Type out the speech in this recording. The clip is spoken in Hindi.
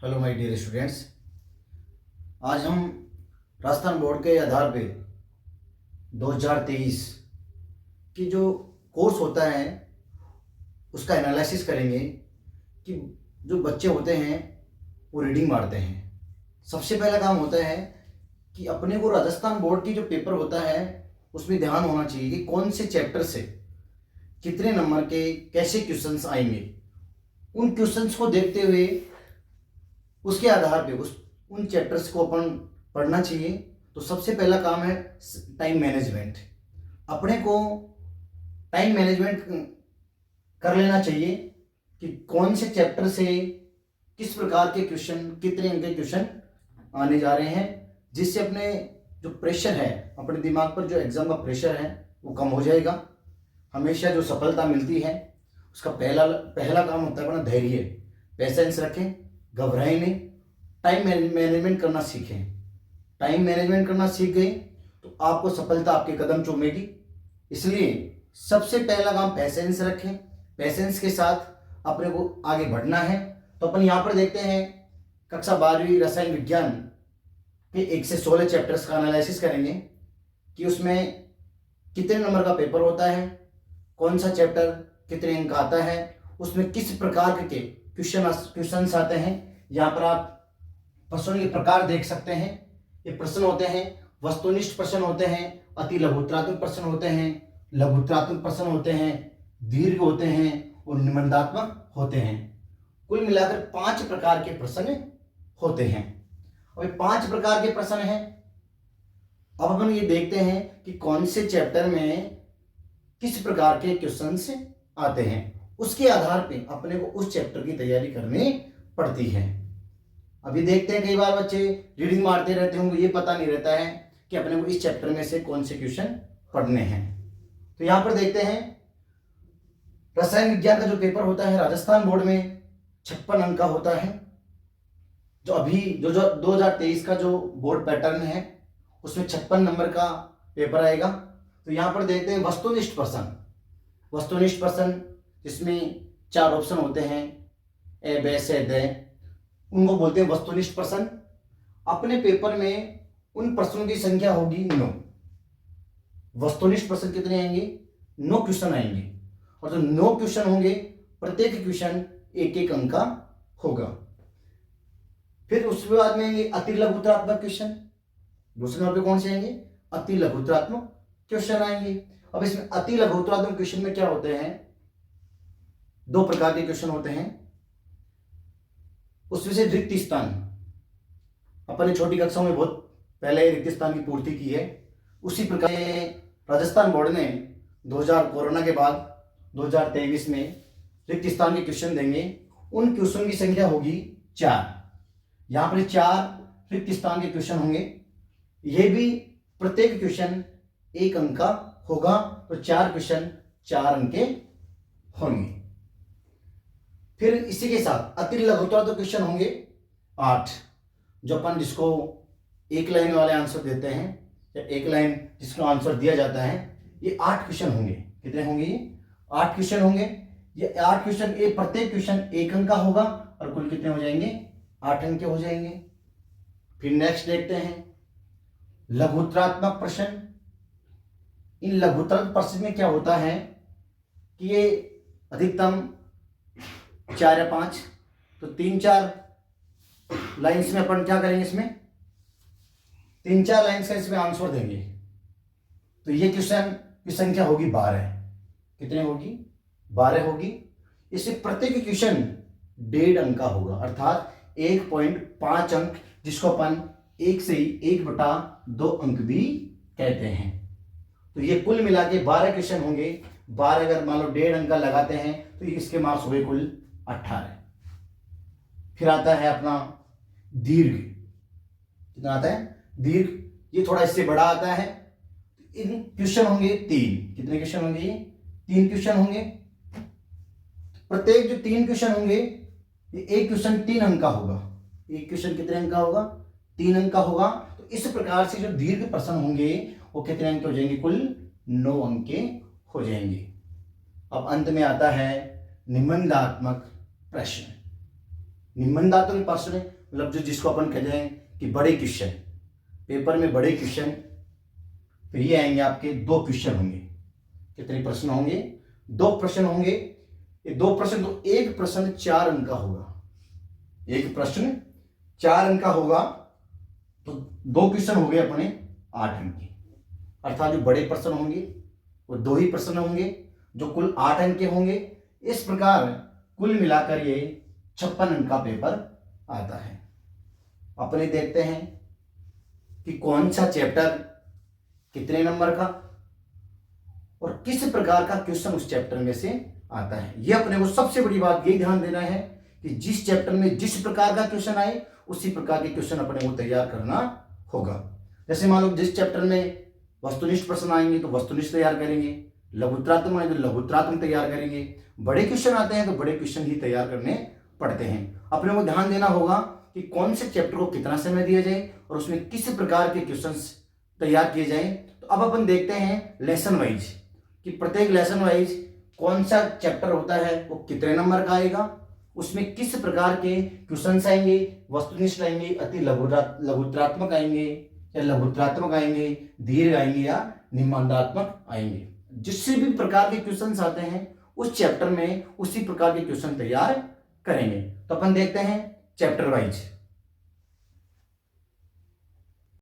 Hello my dear students. आज हम राजस्थान बोर्ड के आधार पे 2023 की जो कोर्स होता है उसका एनालिसिस करेंगे कि जो बच्चे होते हैं वो रीडिंग मारते हैं। सबसे पहला काम होता है कि अपने को राजस्थान बोर्ड की जो पेपर होता है उसमें ध्यान होना चाहिए कि कौन से चैप्टर से कितने नंबर के कैसे क्वेश्चंस आएंगे। उन क्वेश्चंस को देखते हुए उसके आधार पे उन चैप्टर्स को अपन पढ़ना चाहिए। तो सबसे पहला काम है टाइम मैनेजमेंट। अपने को टाइम मैनेजमेंट कर लेना चाहिए कि कौन से चैप्टर से किस प्रकार के क्वेश्चन, कितने अंक के क्वेश्चन आने जा रहे हैं, जिससे अपने जो प्रेशर है, अपने दिमाग पर जो एग्जाम का प्रेशर है वो कम हो जाएगा। हमेशा जो सफलता मिलती है उसका पहला काम होता है अपना धैर्य, पेशेंस रखें, घबराएं नहीं, टाइम मैनेजमेंट करना सीखें। टाइम मैनेजमेंट करना सीख गए तो आपको सफलता आपके कदम चूमेगी। इसलिए सबसे पहला काम पेशेंस रखें, पेशेंस के साथ अपने को आगे बढ़ना है। तो अपन यहाँ पर देखते हैं कक्षा 12वीं रसायन विज्ञान के 1 से 16 चैप्टर्स का एनालिसिस करेंगे कि उसमें कितने नंबर का पेपर होता है, कौन सा चैप्टर कितने अंक आता है, उसमें किस प्रकार के क्वेश्चन आते हैं। यहाँ पर आप प्रश्नों के प्रकार देख सकते हैं। ये प्रश्न होते हैं वस्तुनिष्ठ प्रश्न होते हैं, अति लघुत्तरात्मक प्रश्न होते हैं, लघुत्तरात्मक प्रश्न होते हैं, दीर्घ होते हैं और निबंधात्मक होते हैं। कुल मिलाकर 5 प्रकार के प्रश्न होते हैं और 5 प्रकार के प्रश्न हैं। अब हम ये देखते हैं कि कौन से चैप्टर में किस प्रकार के क्वेश्चंस आते हैं। उसके आधार पे अपने को उस चैप्टर की तैयारी करनी पड़ती है। अभी देखते हैं कई बार बच्चे रीडिंग मारते रहते होंगे, ये पता नहीं रहता है कि अपने को इस चैप्टर में से कौन से क्वेश्चन पढ़ने हैं। तो यहां पर देखते हैं रसायन विज्ञान का जो पेपर होता है राजस्थान बोर्ड में 56 अंक का होता है। जो अभी जो 2023 का जो बोर्ड पैटर्न है उसमें 56 नंबर का पेपर आएगा। तो यहां पर देखते हैं वस्तुनिष्ठ प्रश्न। वस्तुनिष्ठ प्रश्न जिसमें 4 ऑप्शन होते हैं, ए, बे, से, दे, उनको बोलते हैं वस्तुनिष्ठ प्रश्न। अपने पेपर में उन प्रश्नों की संख्या होगी 9। वस्तुनिष्ठ प्रश्न कितने आएंगे? 9 क्वेश्चन आएंगे और जो 9 क्वेश्चन होंगे प्रत्येक क्वेश्चन 1-1 अंक का होगा। फिर उसके बाद में आएंगे अति लघुत्तरात्मक क्वेश्चन। दूसरे नंबर पे कौन से आएंगे? अति लघुत्तरात्मक क्वेश्चन आएंगे। अब इसमें अति लघुत्तरात्मक क्वेश्चन में क्या होते हैं? 2 प्रकार के क्वेश्चन होते हैं। उसमें से रिक्त स्थान, अपने छोटी कक्षाओं में बहुत पहले रिक्त स्थान की पूर्ति की है। उसी प्रकार राजस्थान बोर्ड ने 2000 कोरोना के बाद 2023 में रिक्त स्थान के क्वेश्चन देंगे। उन क्वेश्चन की संख्या होगी 4। यहां पर 4 रिक्त स्थान के क्वेश्चन होंगे। ये भी प्रत्येक क्वेश्चन 1 अंक का होगा। तो 4 क्वेश्चन 4 अंक के होंगे। फिर इसी के साथ अति लघुत्तरात्मक क्वेश्चन होंगे 8, जो अपन जिसको 1 लाइन वाले आंसर देते हैं या 1 लाइन जिसको आंसर दिया जाता है, ये 8 क्वेश्चन होंगे। कितने होंगे? ये 8 क्वेश्चन होंगे। ये 8 क्वेश्चन, प्रत्येक क्वेश्चन 1 अंक का होगा और कुल कितने हो जाएंगे? 8 अंक के हो जाएंगे। फिर नेक्स्ट देखते हैं लघुत्तरात्मक प्रश्न। इन लघुत्तरात्मक प्रश्न में क्या होता है कि ये अधिकतम 4 या 5, तो 3-4 लाइन्स में अपन क्या करेंगे? इसमें 3-4 लाइन्स का इसमें आंसर देंगे। तो ये क्वेश्चन की संख्या होगी 12। कितने होगी? 12 होगी। इससे प्रत्येक क्वेश्चन 1.5 अंक का होगा, अर्थात 1.5 अंक, जिसको अपन 1 से ही 1/2 अंक भी कहते हैं। तो ये कुल मिला के 12 क्वेश्चन होंगे। 12 अगर मान लो 1.5 अंक का लगाते हैं तो इसके मार्क्स हुए कुल 18। फिर आता है अपना दीर्घ। कितना आता है? दीर्घ। ये थोड़ा इससे बड़ा आता है। इन क्वेश्चन होंगे 3। कितने क्वेश्चन होंगे? ये 3 क्वेश्चन होंगे। प्रत्येक जो 3 क्वेश्चन होंगे, ये एक क्वेश्चन 3 अंक का होगा। एक क्वेश्चन कितने अंक का होगा? 3 अंक का होगा। तो इस प्रकार से जो दीर्घ प्रश्न होंगे वो कितने अंक के हो जाएंगे? कुल 9 अंक के हो जाएंगे। अब अंत में आता है निबंधात्मक प्रश्न। निबंधात्मक प्रश्न मतलब जो जिसको अपन कहते हैं कि बड़े क्वेश्चन, पेपर में बड़े क्वेश्चन, फिर ये आएंगे आपके 2 क्वेश्चन होंगे। कितने प्रश्न होंगे? 2 प्रश्न होंगे। ये 2 प्रश्न, तो एक प्रश्न 4 अंक का होगा, एक प्रश्न 4 अंक का होगा, तो 2 क्वेश्चन हो गए अपने 8 अंक के। अर्थात जो बड़े प्रश्न होंगे वो 2 ही प्रश्न होंगे जो कुल 8 अंक के होंगे। इस प्रकार कुल मिलाकर ये 56 अंक का पेपर आता है। अपने देखते हैं कि कौन सा चैप्टर कितने नंबर का और किस प्रकार का क्वेश्चन उस चैप्टर में से आता है। यह अपने को सबसे बड़ी बात यही ध्यान देना है कि जिस चैप्टर में जिस प्रकार का क्वेश्चन आए उसी प्रकार के क्वेश्चन अपने को तैयार करना होगा। जैसे मान लो जिस चैप्टर में वस्तुनिष्ठ प्रश्न आएंगे तो वस्तुनिष्ठ तैयार करेंगे, लघुत्रात्मक आएंगे तो लघुत्रात्मक तैयार करेंगे, बड़े क्वेश्चन आते हैं तो बड़े क्वेश्चन ही तैयार करने पड़ते हैं। अपने को ध्यान देना होगा कि कौन से चैप्टर को कितना समय दिया जाए और उसमें किस प्रकार के क्वेश्चंस तैयार किए जाएं। तो अब अपन देखते हैं लेसन वाइज कि प्रत्येक लेसन वाइज कौन सा चैप्टर होता है वो कितने नंबर का आएगा, उसमें किस प्रकार के क्वेश्चंस आएंगे, वस्तुनिष्ठ आएंगे, अति लघुत्रात्मक आएंगे या लघुत्रात्मक आएंगे, दीर्घ आएंगे या निबंधात्मक आएंगे। जिससे भी प्रकार के क्वेश्चंस आते हैं उस चैप्टर में उसी प्रकार के क्वेश्चन तैयार करेंगे। तो अपन देखते हैं चैप्टर वाइज।